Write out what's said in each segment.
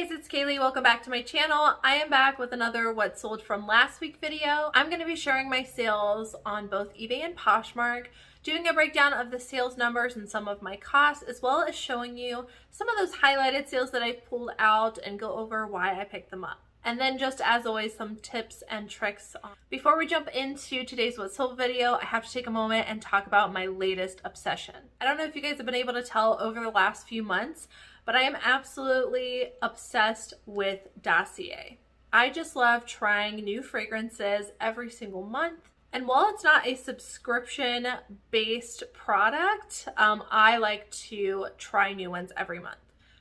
guys, it's Cayley. Welcome back to my channel. I am back with another what sold from last week video. I'm going to be sharing my sales on both eBay and Poshmark, doing a breakdown of the sales numbers and some of my costs, as well as showing you some of those highlighted sales that I pulled out and go over why I picked them up. And then just as always, some tips and tricks. Before we jump into today's what sold video, I have to take a moment and talk about my latest obsession. I don't know if you guys have been able to tell over the last few months, but I am absolutely obsessed with Dossier. I just love trying new fragrances every single month. And while it's not a subscription-based product, I like to try new ones every month.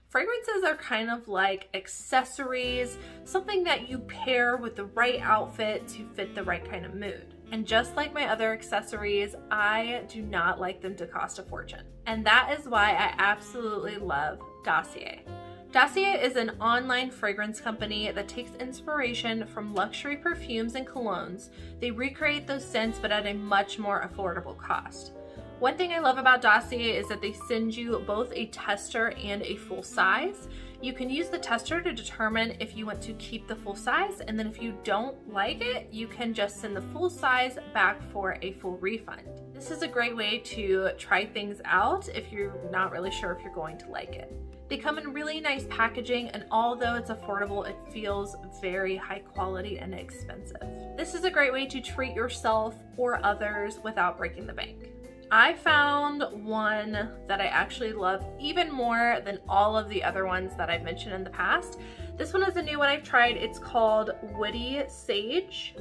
Fragrances are kind of like accessories, something that you pair with the right outfit to fit the right kind of mood. And just like my other accessories, I do not like them to cost a fortune. And that is why I absolutely love Dossier. Dossier is an online fragrance company that takes inspiration from luxury perfumes and colognes. They recreate those scents, but at a much more affordable cost. One thing I love about Dossier is that they send you both a tester and a full size. You can use the tester to determine if you want to keep the full size, and then if you don't like it, you can just send the full size back for a full refund. This is a great way to try things out if you're not really sure if you're going to like it. They come in really nice packaging, and although it's affordable, it feels very high quality and expensive. This is a great way to treat yourself or others without breaking the bank. I found one that I actually love even more than all of the other ones that I've mentioned in the past. This one is a new one I've tried. It's called Woody Sage.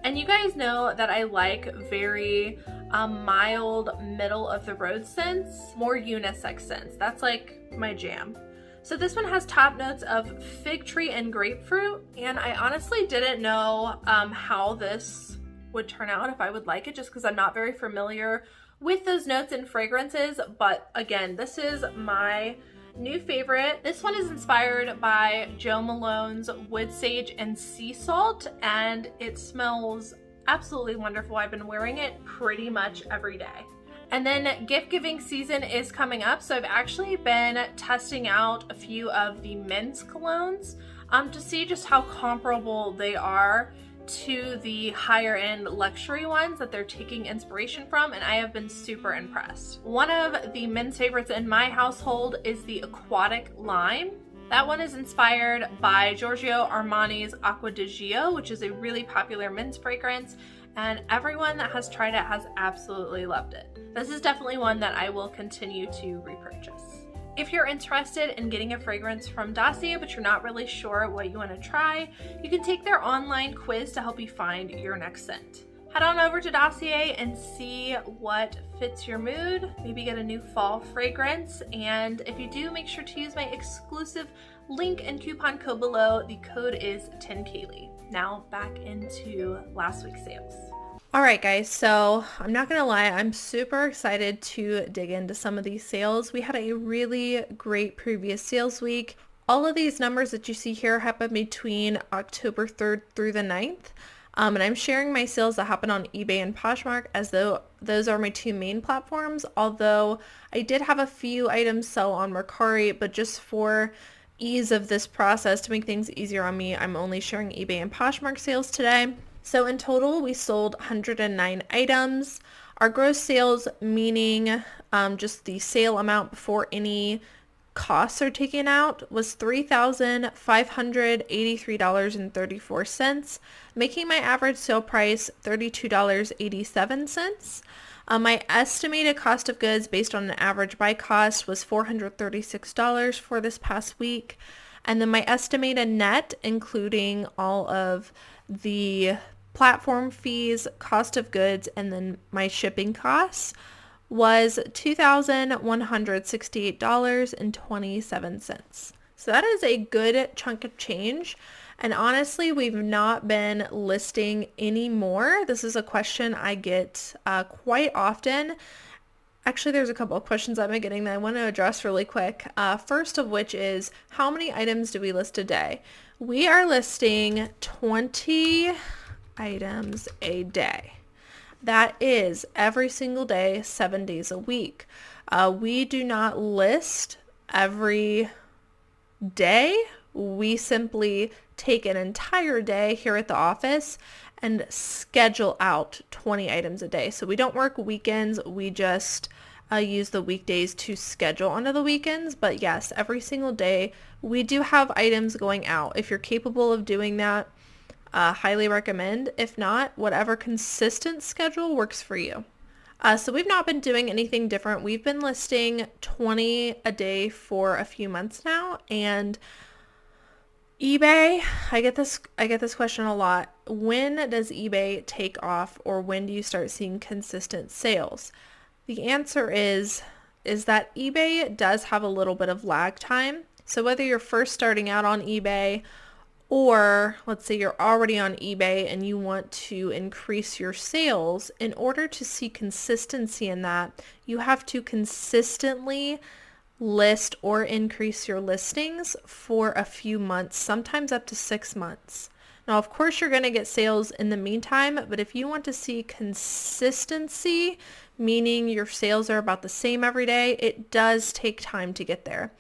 And you guys know that I like very mild, middle of the road scents, more unisex scents. That's like my jam. So this one has top notes of fig tree and grapefruit, and I honestly didn't know how this would turn out, if I would like it, just because I'm not very familiar with those notes in fragrances. But again, this is my new favorite. This one is inspired by Jo Malone's Wood Sage and Sea Salt, and it smells absolutely wonderful. I've been wearing it pretty much every day. And then gift giving season is coming up, so I've actually been testing out a few of the men's colognes to see just how comparable they are to the higher end luxury ones that they're taking inspiration from, and I have been super impressed. One of the men's favorites in my household is the Aquatic Lime. That one is inspired by Giorgio Armani's Acqua di Gio, which is a really popular men's fragrance, and everyone that has tried it has absolutely loved it. This is definitely one that I will continue to repurchase. If you're interested in getting a fragrance from Dossier, but you're not really sure what you want to try, you can take their online quiz to help you find your next scent. Head on over to Dossier and see what fits your mood. Maybe get a new fall fragrance. And if you do, make sure to use my exclusive link and coupon code below. The code is 10Cayley. Now back into last week's sales. All right, guys, so I'm not gonna lie, I'm super excited to dig into some of these sales. We had a really great previous sales week. All of these numbers that you see here happened between October 3rd through the 9th. And I'm sharing my sales that happen on eBay and Poshmark as though those are my two main platforms, although I did have a few items sell on Mercari, but just for ease of this process, to make things easier on me, I'm only sharing eBay and Poshmark sales today. So in total, we sold 109 items. Our gross sales, meaning just the sale amount before any costs are taken out, was $3,583.34, making my average sale price $32.87. My estimated cost of goods based on an average buy cost was $436 for this past week. And then my estimated net, including all of the platform fees, cost of goods, and then my shipping costs, was $2,168.27. So that is a good chunk of change. And honestly, we've not been listing any more. This is a question I get quite often. Actually, there's a couple of questions I've been getting that I want to address really quick. First of which is, how many items do we list a day? We are listing 20 items a day. That is every single day, 7 days a week. We do not list every day, we simply take an entire day here at the office and schedule out 20 items a day. So we don't work weekends, we just use the weekdays to schedule onto the weekends. But yes, every single day we do have items going out. If you're capable of doing that, highly recommend. If not, whatever consistent schedule works for you. So we've not been doing anything different. We've been listing 20 a day for a few months now, and eBay, I get this question a lot. When does eBay take off, or when do you start seeing consistent sales? The answer is that eBay does have a little bit of lag time. So whether you're first starting out on eBay, or let's say you're already on eBay and you want to increase your sales, in order to see consistency in that, you have to consistently list or increase your listings for a few months, sometimes up to 6 months. Now, of course, you're going to get sales in the meantime, but if you want to see consistency, meaning your sales are about the same every day, it does take time to get there.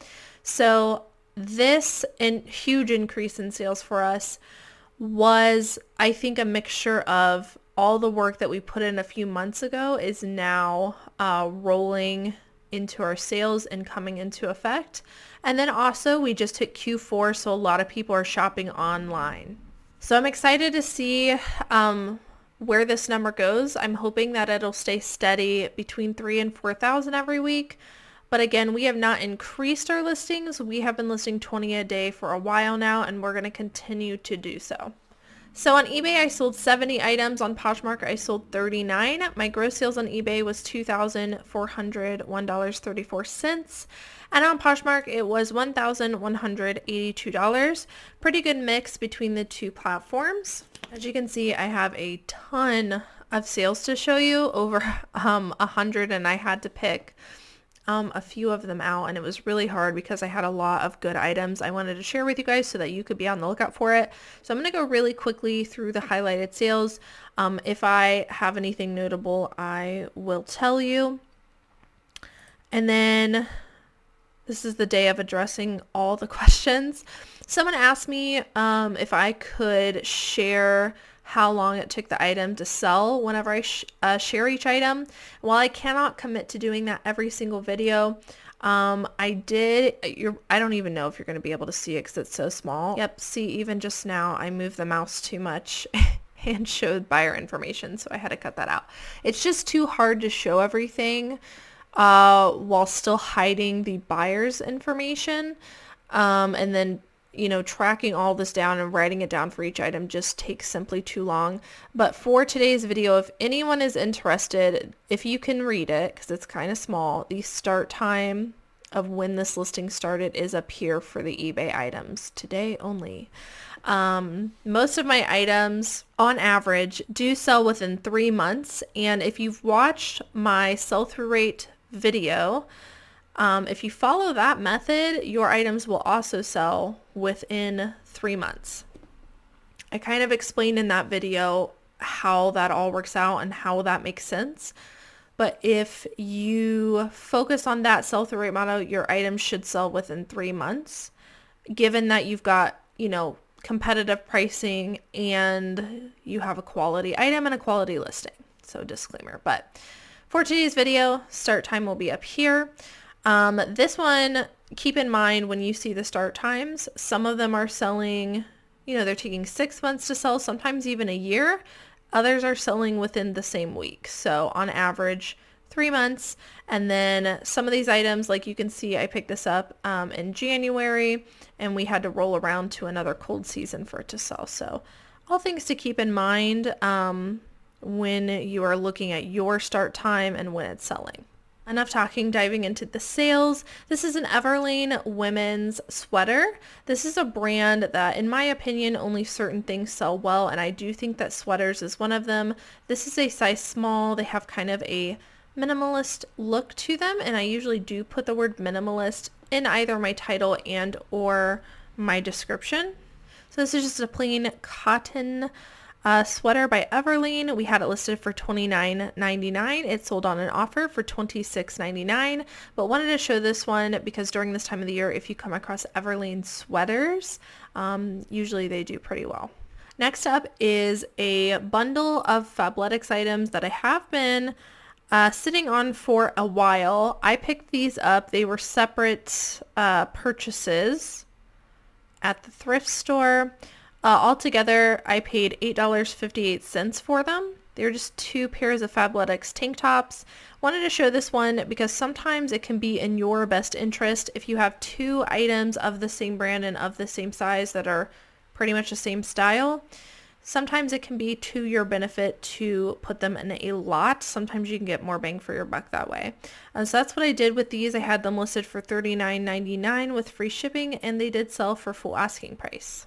So this huge increase in sales for us was, I think, a mixture of all the work that we put in a few months ago is now rolling into our sales and coming into effect. And then also we just hit Q4, so a lot of people are shopping online. So I'm excited to see where this number goes. I'm hoping that it'll stay steady between 3,000 and 4,000 every week. But again, we have not increased our listings. We have been listing 20 a day for a while now, and we're going to continue to do so. So on eBay, I sold 70 items. On Poshmark, I sold 39. My gross sales on eBay was $2,401.34. And on Poshmark, it was $1,182. Pretty good mix between the two platforms. As you can see, I have a ton of sales to show you, over 100, and I had to pick a few of them out, and it was really hard because I had a lot of good items I wanted to share with you guys so that you could be on the lookout for it. So I'm going to go really quickly through the highlighted sales. If I have anything notable, I will tell you. And then this is the day of addressing all the questions. Someone asked me if I could share how long it took the item to sell whenever I share each item. While I cannot commit to doing that every single video, I don't even know if you're going to be able to see it because it's so small. Yep, see, even just now I moved the mouse too much and showed buyer information, so I had to cut that out. It's just too hard to show everything while still hiding the buyer's information, and then tracking all this down and writing it down for each item just takes simply too long. But for today's video, if anyone is interested, if you can read it, because it's kind of small, the start time of when this listing started is up here for the eBay items, today only. Most of my items on average do sell within 3 months. And if you've watched my sell-through rate video, if you follow that method, your items will also sell within 3 months. I kind of explained in that video how that all works out and how that makes sense. But if you focus on that sell-through rate model, your items should sell within 3 months, given that you've got, competitive pricing and you have a quality item and a quality listing. So disclaimer. But for today's video, start time will be up here. This one, keep in mind when you see the start times, some of them are selling, they're taking 6 months to sell, sometimes even a year. Others are selling within the same week. So on average, 3 months. And then some of these items, like you can see, I picked this up in January, and we had to roll around to another cold season for it to sell. So all things to keep in mind when you are looking at your start time and when it's selling. Enough talking, diving into the sales. This is an Everlane women's sweater. This is a brand that, in my opinion, only certain things sell well, and I do think that sweaters is one of them. This is a size small. They have kind of a minimalist look to them, and I usually do put the word minimalist in either my title and or my description. So this is just a plain cotton Sweater by Everlane. We had it listed for $29.99. It sold on an offer for $26.99, but wanted to show this one because during this time of the year, if you come across Everlane sweaters, usually they do pretty well. Next up is a bundle of Fabletics items that I have been sitting on for a while. I picked these up. They were separate purchases at the thrift store. Altogether, I paid $8.58 for them. They're just 2 pairs of Fabletics tank tops. Wanted to show this one because sometimes it can be in your best interest if you have 2 items of the same brand and of the same size that are pretty much the same style. Sometimes it can be to your benefit to put them in a lot. Sometimes you can get more bang for your buck that way. So that's what I did with these. I had them listed for $39.99 with free shipping, and they did sell for full asking price.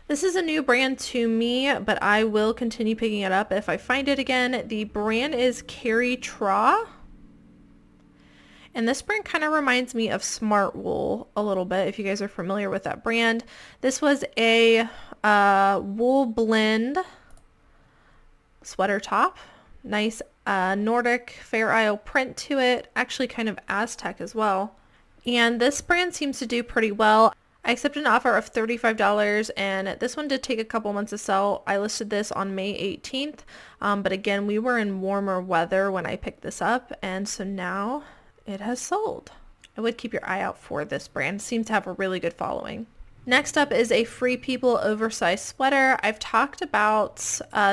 This is a new brand to me, but I will continue picking it up if I find it again. The brand is Cayley. And this brand kind of reminds me of Smart Wool a little bit, if you guys are familiar with that brand. This was a wool blend sweater top. Nice Nordic Fair Isle print to it. Actually kind of Aztec as well. And this brand seems to do pretty well. I accepted an offer of $35, and this one did take a couple months to sell. I listed this on May 18th, but again, we were in warmer weather when I picked this up, and so now it has sold. I would keep your eye out for this brand. It seems to have a really good following. Next up is a Free People oversized sweater. I've talked about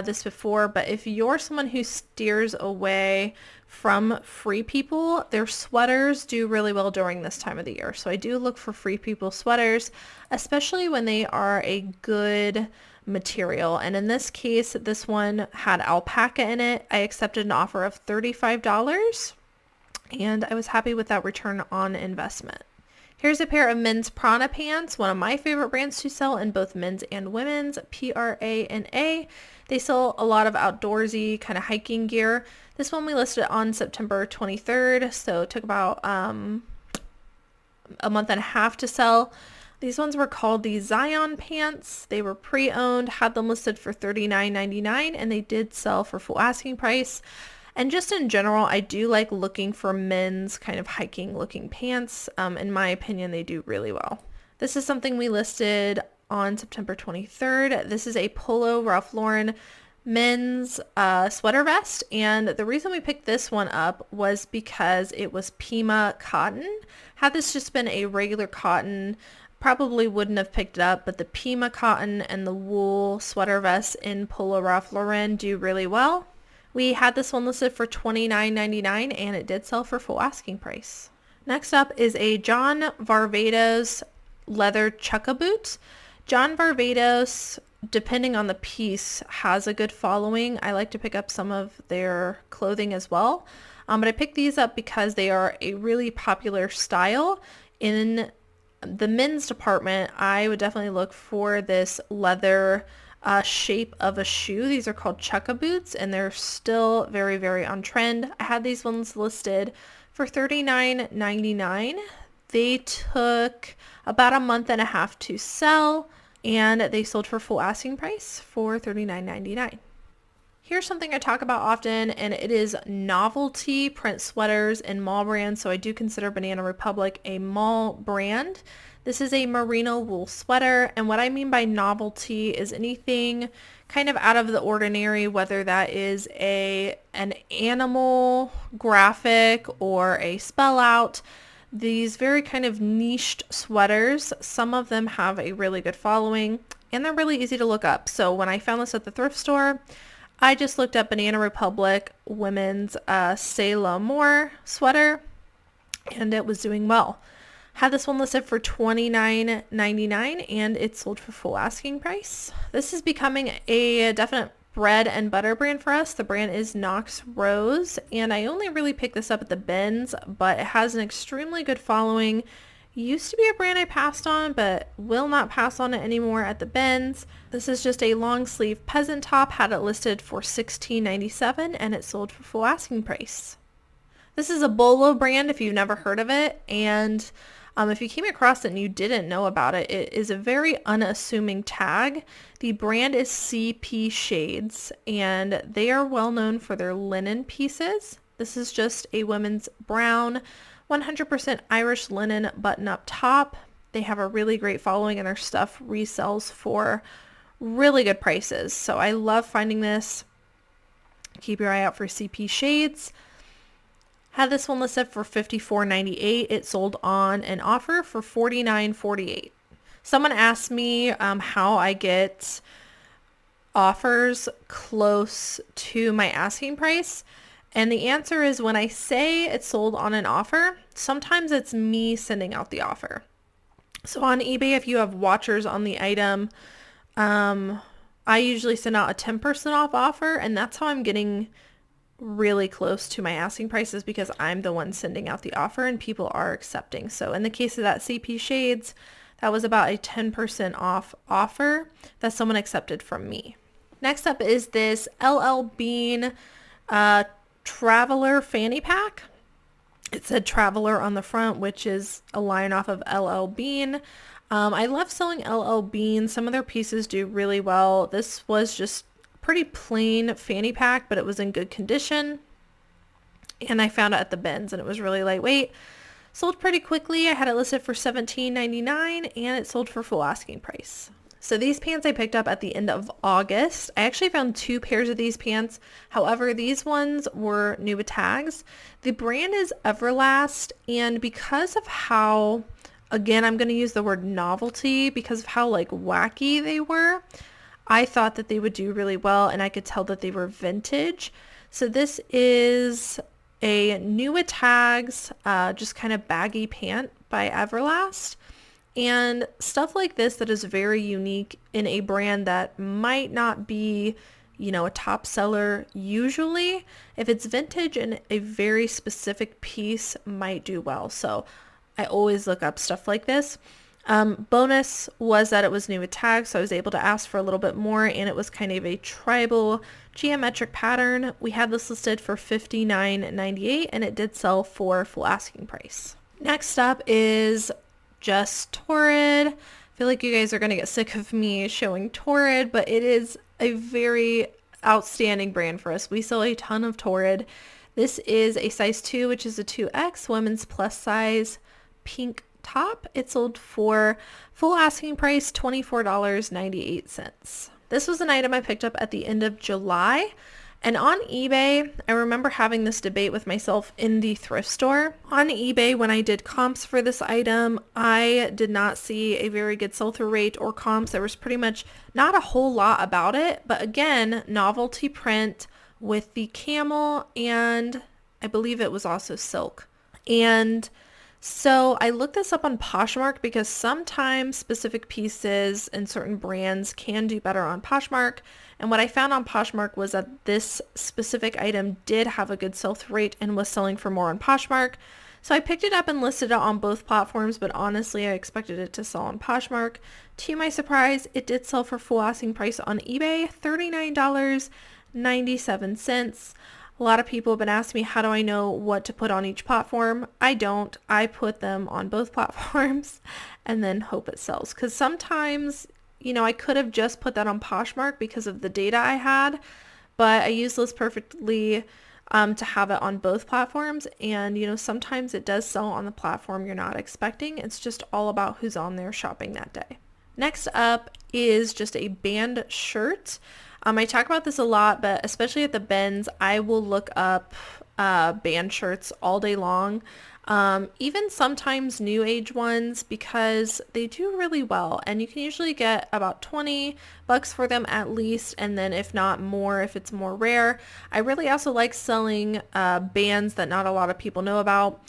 this before, but if you're someone who steers away from Free People, their sweaters do really well during this time of the year. So I do look for Free People sweaters, especially when they are a good material. And in this case, this one had alpaca in it. I accepted an offer of $35, and I was happy with that return on investment. Here's a pair of men's Prana pants, one of my favorite brands to sell in both men's and women's, Prana. They sell a lot of outdoorsy kind of hiking gear. This one we listed on September 23rd, so it took about a month and a half to sell. These ones were called the Zion pants. They were pre-owned, had them listed for $39.99, and they did sell for full asking price. And just in general, I do like looking for men's kind of hiking looking pants. In my opinion, they do really well. This is something we listed on September 23rd. This is a Polo Ralph Lauren men's sweater vest. And the reason we picked this one up was because it was Pima cotton. Had this just been a regular cotton, probably wouldn't have picked it up, but the Pima cotton and the wool sweater vests in Polo Ralph Lauren do really well. We had this one listed for $29.99, and it did sell for full asking price. Next up is a John Varvatos leather chukka boot. John Varvatos, depending on the piece, has a good following. I like to pick up some of their clothing as well. But I picked these up because they are a really popular style. In the men's department, I would definitely look for this leather shape of a shoe. These are called chukka boots, and they're still very, very on trend. I had these ones listed for $39.99. They took about a month and a half to sell, and they sold for full asking price for $39.99. Here's something I talk about often, and it is novelty print sweaters and mall brands. So I do consider Banana Republic a mall brand. This is a merino wool sweater, and what I mean by novelty is anything kind of out of the ordinary, whether that is an animal graphic or a spell out. These very kind of niched sweaters, some of them have a really good following, and they're really easy to look up. So when I found this at the thrift store, I just looked up Banana Republic women's C'est l'Amour sweater, and it was doing well. Had this one listed for $29.99, and it sold for full asking price. This is becoming a definite bread and butter brand for us. The brand is Knox Rose, and I only really picked this up at the bins, but it has an extremely good following. Used to be a brand I passed on, but will not pass on it anymore at the bins. This is just a long sleeve peasant top. Had it listed for $16.97, and it sold for full asking price. This is a Bolo brand if you've never heard of it, and If you came across it and you didn't know about it, it is a very unassuming tag. The brand is CP Shades, and they are well known for their linen pieces. This is just a women's brown, 100% Irish linen button-up top. They have a really great following, and their stuff resells for really good prices. So I love finding this. Keep your eye out for CP Shades. Had this one listed for $54.98. It sold on an offer for $49.48. Someone asked me how I get offers close to my asking price. And the answer is, when I say it's sold on an offer, sometimes it's me sending out the offer. So on eBay, if you have watchers on the item, I usually send out a 10% off offer, and that's how I'm getting really close to my asking prices, because I'm the one sending out the offer and people are accepting. So in the case of that CP Shades, that was about a 10% off offer that someone accepted from me. Next up is this LL Bean Traveler fanny pack. It said Traveler on the front, which is a line off of LL Bean. I love selling LL Bean. Some of their pieces do really well. This was just pretty plain fanny pack, but it was in good condition, and I found it at the bins, and it was really lightweight. Sold pretty quickly. I had it listed for $17.99, and it sold for full asking price. So these pants I picked up at the end of August. I actually found 2 pairs of these pants. However, these ones were new with tags. The brand is Everlast, and because of how, again, I'm going to use the word novelty, because of how like wacky they were, I thought that they would do really well, and I could tell that they were vintage. So this is a new with tags, just kind of baggy pant by Everlast. And stuff like this that is very unique in a brand that might not be, you know, a top seller usually. If it's vintage and a very specific piece, might do well. So I always look up stuff like this. Bonus was that it was new with tags, so I was able to ask for a little bit more, and it was kind of a tribal geometric pattern. We had this listed for $59.98, and it did sell for full asking price. Next up is just Torrid. I feel like you guys are going to get sick of me showing Torrid, but it is a very outstanding brand for us. We sell a ton of Torrid. This is a size 2, which is a 2X women's plus size pink top. It sold for full asking price $24.98. This was an item I picked up at the end of July, and on eBay, I remember having this debate with myself in the thrift store. On eBay, when I did comps for this item, I did not see a very good sell-through rate or comps. There was pretty much not a whole lot about it, but again, novelty print with the camel, and I believe it was also silk. And so I looked this up on Poshmark, because sometimes specific pieces and certain brands can do better on Poshmark. And what I found on Poshmark was that this specific item did have a good sell-through rate and was selling for more on Poshmark. So I picked it up and listed it on both platforms, but honestly, I expected it to sell on Poshmark. To my surprise, it did sell for full asking price on eBay, $39.97. A lot of people have been asking me, how do I know what to put on each platform? I don't. I put them on both platforms and then hope it sells. Because sometimes, you know, I could have just put that on Poshmark because of the data I had, but I use this perfectly to have it on both platforms. And, you know, sometimes it does sell on the platform you're not expecting. It's just all about who's on there shopping that day. Next up is just a band shirt. I talk about this a lot, but especially at the bins, I will look up band shirts all day long. Even sometimes new age ones, because they do really well, and you can usually get about $20 for them at least, and then if not more, if it's more rare. I really also like selling bands that not a lot of people know about.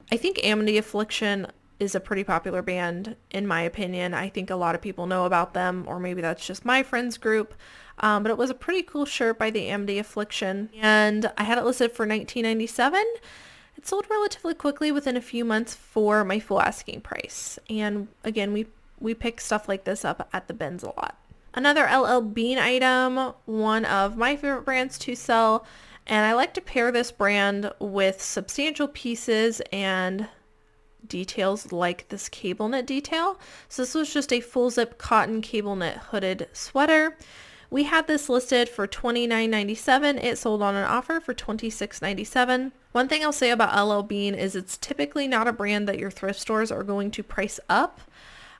I think Amity Affliction is a pretty popular band, in my opinion. I think a lot of people know about them, or maybe that's just my friends group. But it was a pretty cool shirt by the Amity Affliction, and I had it listed for $19.97. It sold relatively quickly within a few months for my full asking price. And again, we pick stuff like this up at the bins a lot. Another LL Bean item, one of my favorite brands to sell, and I like to pair this brand with substantial pieces and details like this cable knit detail. So this was just a full zip cotton cable knit hooded sweater. We had this listed for $29.97. It sold on an offer for $26.97. One thing I'll say about LL Bean is it's typically not a brand that your thrift stores are going to price up,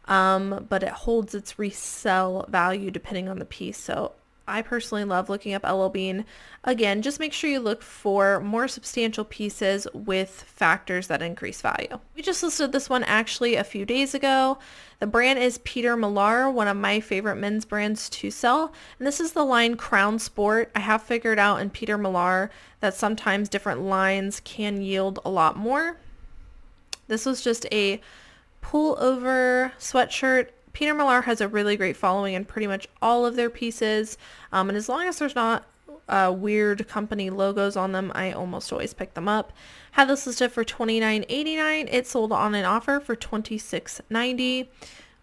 but it holds its resale value depending on the piece. So I personally love looking up LL Bean. Again, just make sure you look for more substantial pieces with factors that increase value. We just listed this one actually a few days ago. The brand is Peter Millar, one of my favorite men's brands to sell. And this is the line Crown Sport. I have figured out in Peter Millar that sometimes different lines can yield a lot more. This was just a pullover sweatshirt. Peter Millar has a really great following in pretty much all of their pieces. And as long as there's not weird company logos on them, I almost always pick them up. Had this listed for $29.89. It sold on an offer for $26.90,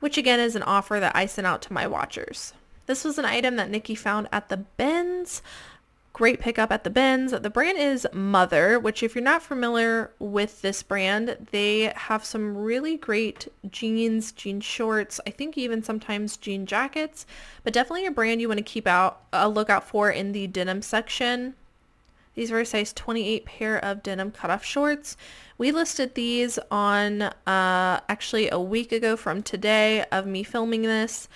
which again is an offer that I sent out to my watchers. This was an item that Nikki found at the bins. Great pickup at the bins. The brand is Mother, which if you're not familiar with this brand, they have some really great jeans, jean shorts, I think even sometimes jean jackets, but definitely a brand you want to keep a lookout for in the denim section. These are a size 28 pair of denim cutoff shorts. We listed these on actually a week ago from today of me filming this.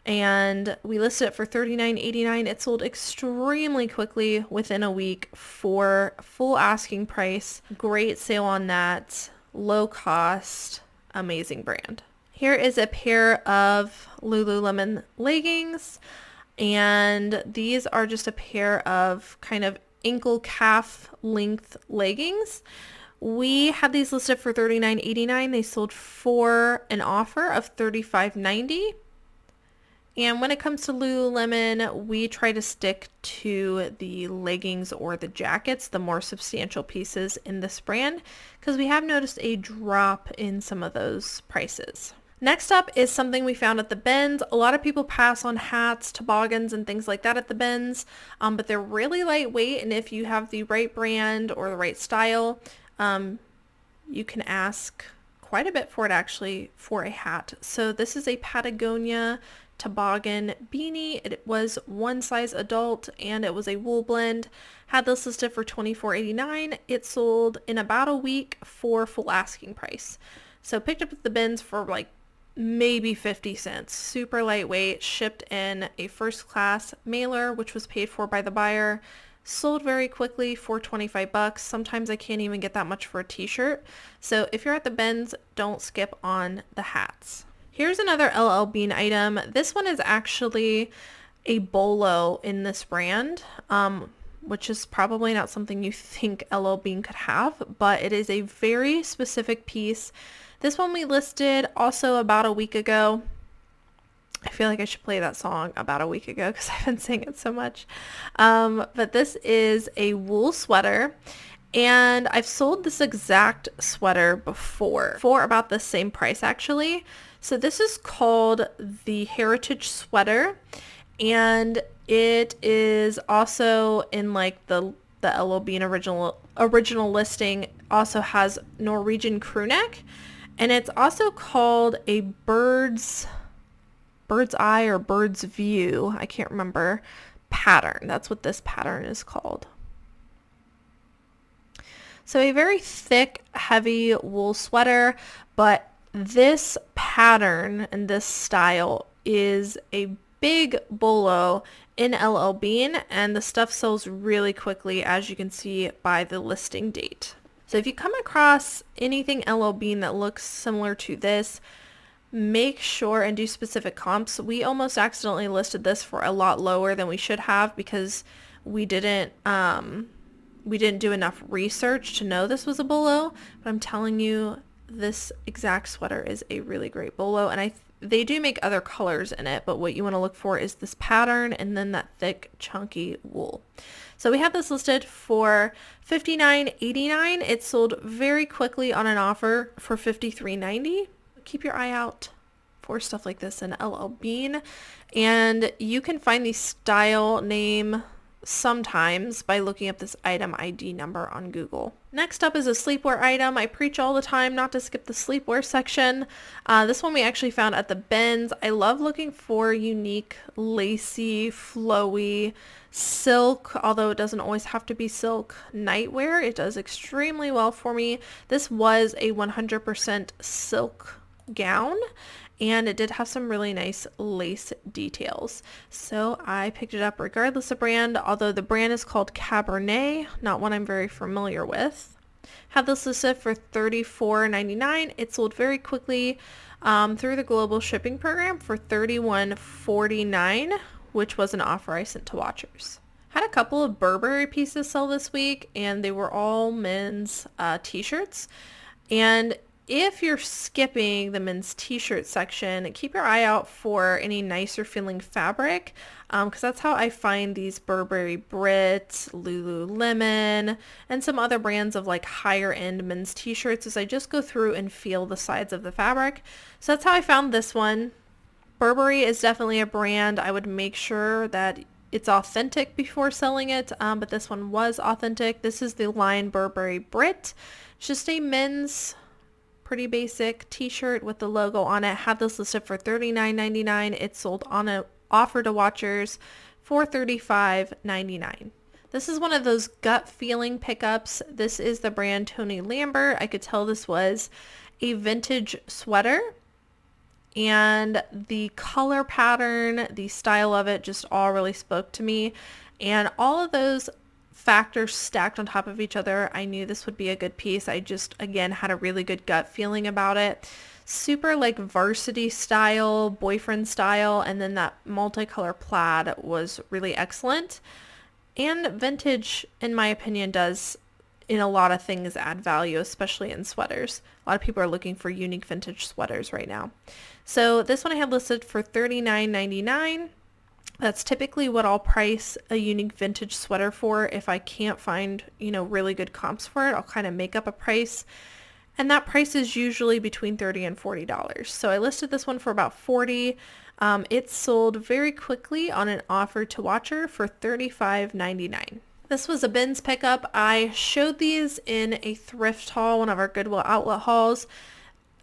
And we listed it for $39.89. It sold extremely quickly within a week for full asking price. Great sale on that. Low cost. Amazing brand. Here is a pair of Lululemon leggings. And these are just a pair of kind of ankle calf length leggings. We had these listed for $39.89. They sold for an offer of $35.90. And when it comes to Lululemon, we try to stick to the leggings or the jackets, the more substantial pieces in this brand, because we have noticed a drop in some of those prices. Next up is something we found at the bins. A lot of people pass on hats, toboggans, and things like that at the bins, but they're really lightweight, and if you have the right brand or the right style, you can ask quite a bit for it actually for a hat. So this is a Patagonia toboggan beanie. It was one size adult and it was a wool blend. Had this listed for $24.89. It sold in about a week for full asking price. So picked up at the bins for like maybe 50 cents. Super lightweight, shipped in a first class mailer, which was paid for by the buyer. Sold very quickly for 25 bucks. Sometimes I can't even get that much for a t-shirt. So if you're at the bins, don't skip on the hats. Here's another LL Bean item. This one is actually a bolo in this brand, which is probably not something you think LL Bean could have, but it is a very specific piece. This one we listed also about a week ago. I feel like I should play that song about a week ago because I've been saying it so much. But this is a wool sweater. And I've sold this exact sweater before for about the same price actually. So this is called the Heritage Sweater, and it is also in like the LL Bean original listing, also has Norwegian crew neck, and it's also called a bird's eye or bird's view, I can't remember, pattern. That's what this pattern is called. So a very thick, heavy wool sweater, but this pattern and this style is a big bolo in LL Bean, and the stuff sells really quickly, as you can see by the listing date. So if you come across anything LL Bean that looks similar to this, make sure and do specific comps. We almost accidentally listed this for a lot lower than we should have because we didn't do enough research to know this was a bolo, but I'm telling you, this exact sweater is a really great bolo, and they do make other colors in it, but what you want to look for is this pattern and then that thick chunky wool. So we have this listed for $59.89. It sold very quickly on an offer for $53.90. Keep your eye out for stuff like this in LL Bean, and you can find the style name sometimes by looking up this item ID number on Google. Next up is a sleepwear item. I preach all the time not to skip the sleepwear section. This one we actually found at the bins. I love looking for unique, lacy, flowy, silk, although it doesn't always have to be silk, nightwear. It does extremely well for me. This was a 100% silk gown, and it did have some really nice lace details. So I picked it up regardless of brand, although the brand is called Cabernet, not one I'm very familiar with. Had this listed for $34.99. It sold very quickly through the global shipping program for $31.49, which was an offer I sent to watchers. Had a couple of Burberry pieces sell this week, and they were all men's t-shirts. And if you're skipping the men's t-shirt section, keep your eye out for any nicer feeling fabric, because that's how I find these Burberry Brit, Lululemon, and some other brands of like higher end men's t-shirts, as I just go through and feel the sides of the fabric. So that's how I found this one. Burberry is definitely a brand I would make sure that it's authentic before selling it, but this one was authentic. This is the line Burberry Brit. It's just a men's pretty basic t-shirt with the logo on it. Had this listed for $39.99. It sold on an offer to watchers for $35.99. This is one of those gut feeling pickups. This is the brand Tony Lambert. I could tell this was a vintage sweater, and the color pattern, the style of it just all really spoke to me, and all of those factors stacked on top of each other, I knew this would be a good piece. I just, again, had a really good gut feeling about it. Super like varsity style, boyfriend style, and then that multicolor plaid was really excellent. And vintage, in my opinion, does in a lot of things add value, especially in sweaters. A lot of people are looking for unique vintage sweaters right now. So this one I had listed for $39.99. That's typically what I'll price a unique vintage sweater for. If I can't find, really good comps for it, I'll kind of make up a price. And that price is usually between $30 and $40. So I listed this one for about $40. It sold very quickly on an offer to watcher for $35.99. This was a bins pickup. I showed these in a thrift haul, one of our Goodwill outlet hauls.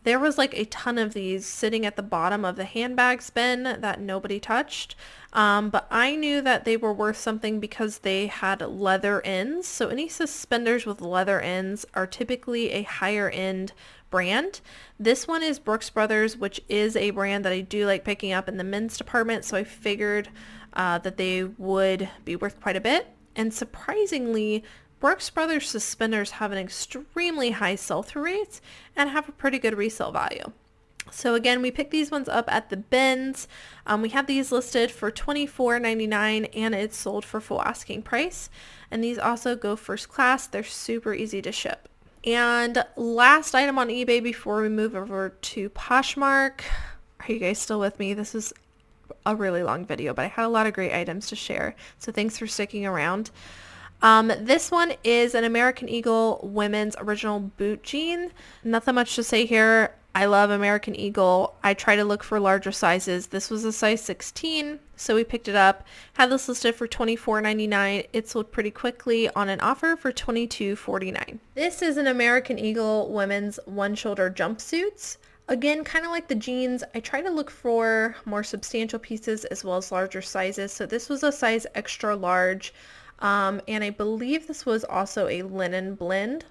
There was like a ton of these sitting at the bottom of the handbags bin that nobody touched. But I knew that they were worth something because they had leather ends. So any suspenders with leather ends are typically a higher end brand. This one is Brooks Brothers, which is a brand that I do like picking up in the men's department. So I figured that they would be worth quite a bit. And surprisingly, Brooks Brothers suspenders have an extremely high sell-through rate and have a pretty good resale value. So again, we picked these ones up at the bins. We have these listed for $24.99 and it's sold for full asking price. And these also go first class. They're super easy to ship. And last item on eBay before we move over to Poshmark. Are you guys still with me? This is a really long video, but I had a lot of great items to share. So thanks for sticking around. This one is an American Eagle women's original boot jean. Nothing much to say here. I love American Eagle. I try to look for larger sizes. This was a size 16, so we picked it up. Had this listed for $24.99. It sold pretty quickly on an offer for $22.49. This is an American Eagle women's one-shoulder jumpsuits. Again, kind of like the jeans, I try to look for more substantial pieces as well as larger sizes. So this was a size extra large. And I believe this was also a linen blend.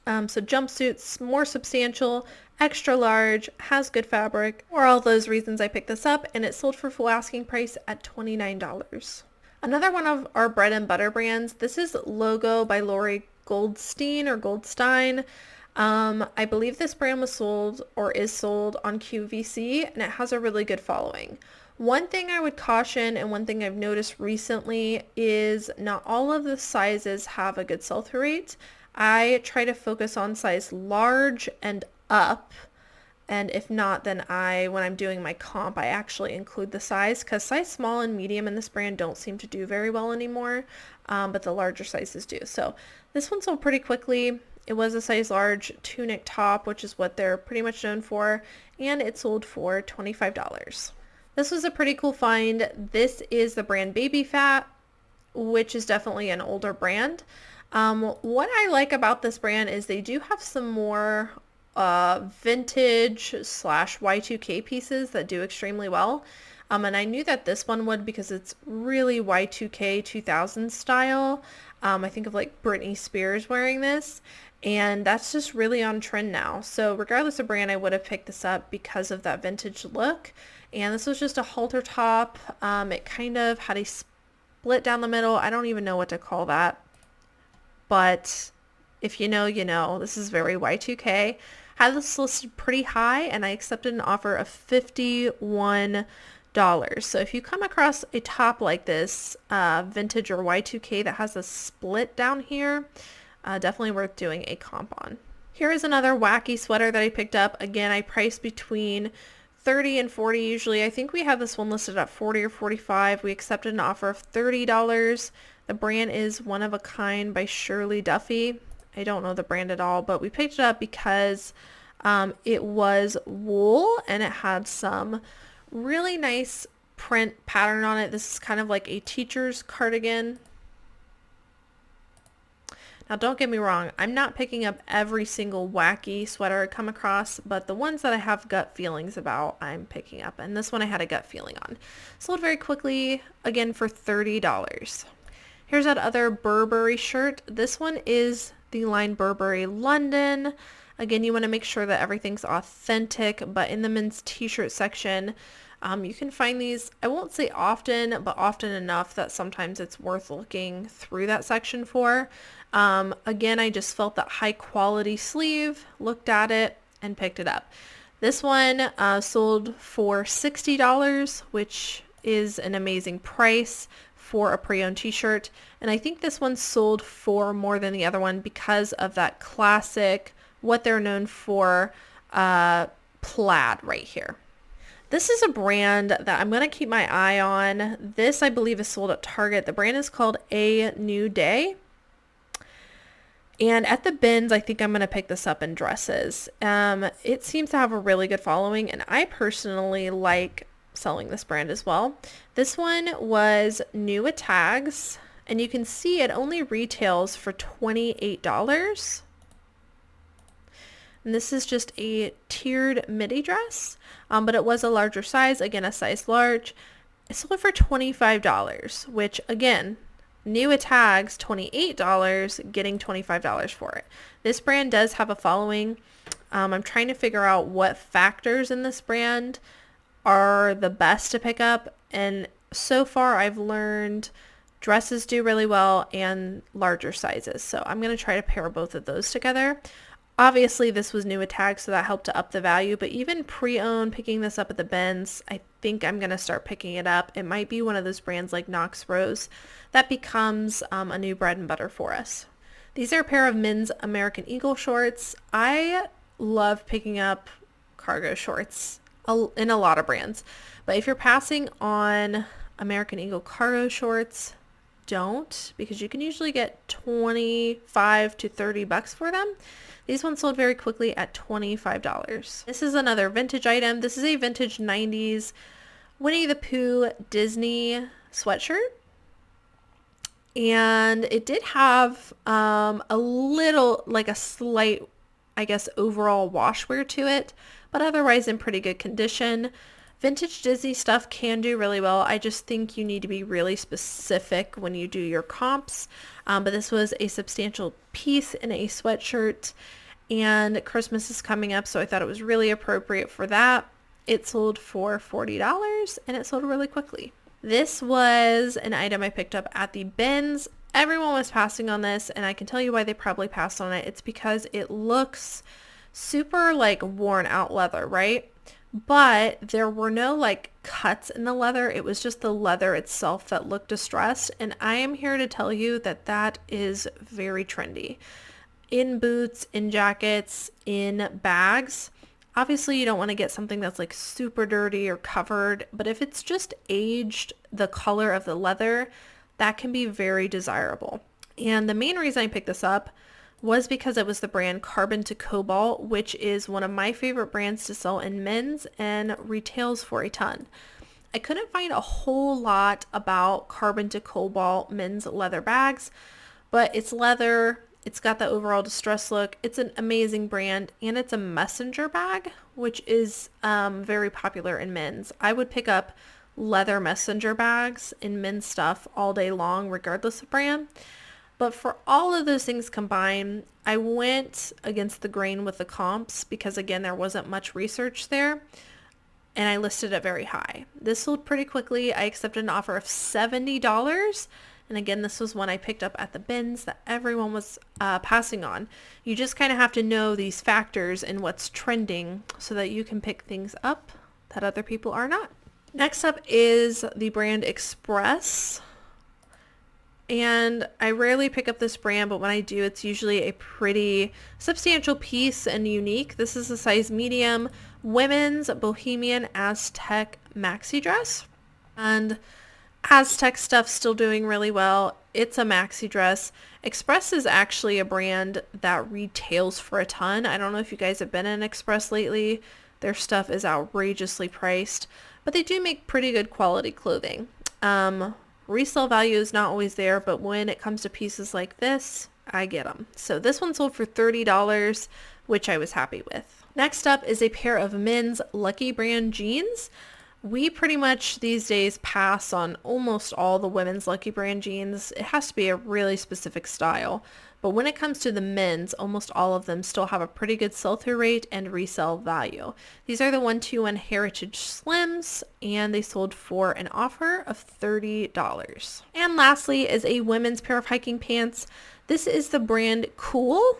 So jumpsuits, more substantial, extra large, has good fabric. For all those reasons I picked this up, and it sold for full asking price at $29. Another one of our bread and butter brands. This is Logo by Lori Goldstein or Goldstein. I believe this brand was sold or is sold on QVC, and it has a really good following. One thing I would caution, and one thing I've noticed recently, is not all of the sizes have a good sell-through rate. I try to focus on size large and up, and if not, then when I'm doing my comp, I actually include the size, because size small and medium in this brand don't seem to do very well anymore, but the larger sizes do. So this one sold pretty quickly. It was a size large tunic top, which is what they're pretty much known for, and it sold for $25. This was a pretty cool find. This is the brand Baby Fat. which is definitely an older brand. What I like about this brand is they do have some more vintage slash Y2K pieces that do extremely well. And I knew that this one would because it's really Y2K 2000 style. I think of like Britney Spears wearing this, and that's just really on trend now. So regardless of brand, I would have picked this up because of that vintage look. And this was just a halter top. It kind of had a split down the middle. I don't even know what to call that. But if you know, you know. This is very Y2K. Had this listed pretty high, and I accepted an offer of $51. So if you come across a top like this, vintage or Y2K that has a split down here, definitely worth doing a comp on. Here is another wacky sweater that I picked up. Again, I priced between 30 and 40 usually. I think we have this one listed at 40 or 45. We accepted an offer of $30. The brand is One of a Kind by Shirley Duffy. I don't know the brand at all, but we picked it up because it was wool and it had some really nice print pattern on it. This is kind of like a teacher's cardigan. Now don't get me wrong, I'm not picking up every single wacky sweater I come across, but the ones that I have gut feelings about, I'm picking up. And this one I had a gut feeling on. Sold very quickly, again for $30. Here's that other Burberry shirt. This one is the line Burberry London. Again, you want to make sure that everything's authentic, but in the men's t-shirt section, you can find these, I won't say often, but often enough that sometimes it's worth looking through that section for. Again, I just felt that high quality sleeve, looked at it, and picked it up. This one sold for $60, which is an amazing price for a pre-owned t-shirt. And I think this one sold for more than the other one because of that classic, what they're known for, plaid right here. This is a brand that I'm going to keep my eye on. This, I believe, is sold at Target. The brand is called A New Day. And at the bins, I think I'm going to pick this up in dresses. It seems to have a really good following, and I personally like selling this brand as well. This one was new at tags, and you can see it only retails for $28. And this is just a tiered midi dress, but it was a larger size, again, a size large. It sold for $25, which again, new at tags, $28, getting $25 for it. This brand does have a following. I'm trying to figure out what factors in this brand are the best to pick up. And so far I've learned dresses do really well and larger sizes. So I'm going to try to pair both of those together. Obviously this was new at tag, so that helped to up the value, but even pre-owned, picking this up at the bins, I think I'm going to start picking it up. It might be one of those brands like Knox Rose that becomes a new bread and butter for us. These are a pair of men's American Eagle shorts. I love picking up cargo shorts in a lot of brands, but if you're passing on American Eagle cargo shorts, don't, because you can usually get 25 to 30 bucks for them. These ones sold very quickly at $25. This is another vintage item. This is a vintage 90s Winnie the Pooh Disney sweatshirt. And it did have a little, like a slight, I guess, overall wash wear to it, but otherwise in pretty good condition. Vintage Disney stuff can do really well. I just think you need to be really specific when you do your comps. But this was a substantial piece in a sweatshirt, and Christmas is coming up, so I thought it was really appropriate for that. It sold for $40, and it sold really quickly. This was an item I picked up at the bins. Everyone was passing on this, and I can tell you why they probably passed on it. It's because it looks super like worn out leather, right? But there were no like cuts in the leather. It was just the leather itself that looked distressed. And I am here to tell you that that is very trendy. In boots, in jackets, in bags. Obviously you don't want to get something that's like super dirty or covered, but if it's just aged, the color of the leather, that can be very desirable. And the main reason I picked this up was because it was the brand Carbon to Cobalt, which is one of my favorite brands to sell in men's and retails for a ton. I couldn't find a whole lot about carbon to cobalt men's leather bags, but it's leather. It's got the overall distress look. It's an amazing brand, and it's a messenger bag, which is very popular in men's. I would pick up leather messenger bags in men's stuff all day long, regardless of brand. But for all of those things combined, I went against the grain with the comps because, again, there wasn't much research there, and I listed it very high. This sold pretty quickly. I accepted an offer of $70. And again, this was one I picked up at the bins that everyone was passing on. You just kind of have to know these factors and what's trending so that you can pick things up that other people are not. Next up is the brand Express. And I rarely pick up this brand, but when I do, it's usually a pretty substantial piece and unique. This is a size medium women's Bohemian Aztec maxi dress. And Aztec stuff still doing really well. It's a maxi dress. Express is actually a brand that retails for a ton. I don't know if you guys have been in Express lately. Their stuff is outrageously priced, but they do make pretty good quality clothing. Resale value is not always there, but when it comes to pieces like this, I get them. So this one sold for $30, which I was happy with. Next up is a pair of men's Lucky Brand jeans. We pretty much these days pass on almost all the women's Lucky Brand jeans. It has to be a really specific style. But when it comes to the men's, almost all of them still have a pretty good sell-through rate and resale value. These are the 121 Heritage Slims, and they sold for an offer of $30. And lastly is a women's pair of hiking pants. This is the brand Cool.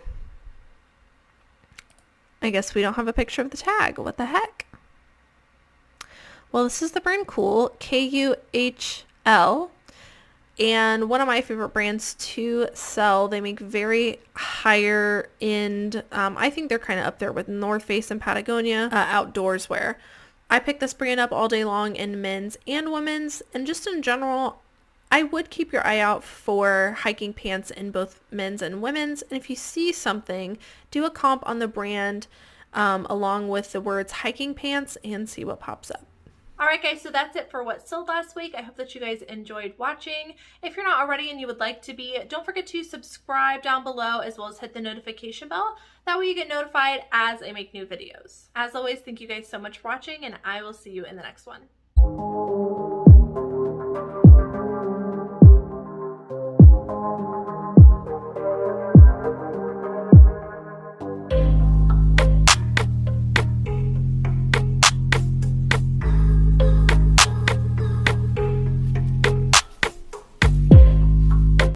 I guess we don't have a picture of the tag. What the heck? Well, this is the brand Cool, Kuhl, and one of my favorite brands to sell. They make very higher end, I think they're kind of up there with North Face and Patagonia outdoors wear. I pick this brand up all day long in men's and women's, and just in general, I would keep your eye out for hiking pants in both men's and women's, and if you see something, do a comp on the brand along with the words hiking pants and see what pops up. Alright guys, so that's it for what sold last week. I hope that you guys enjoyed watching. If you're not already and you would like to be, don't forget to subscribe down below as well as hit the notification bell. That way you get notified as I make new videos. As always, thank you guys so much for watching, and I will see you in the next one.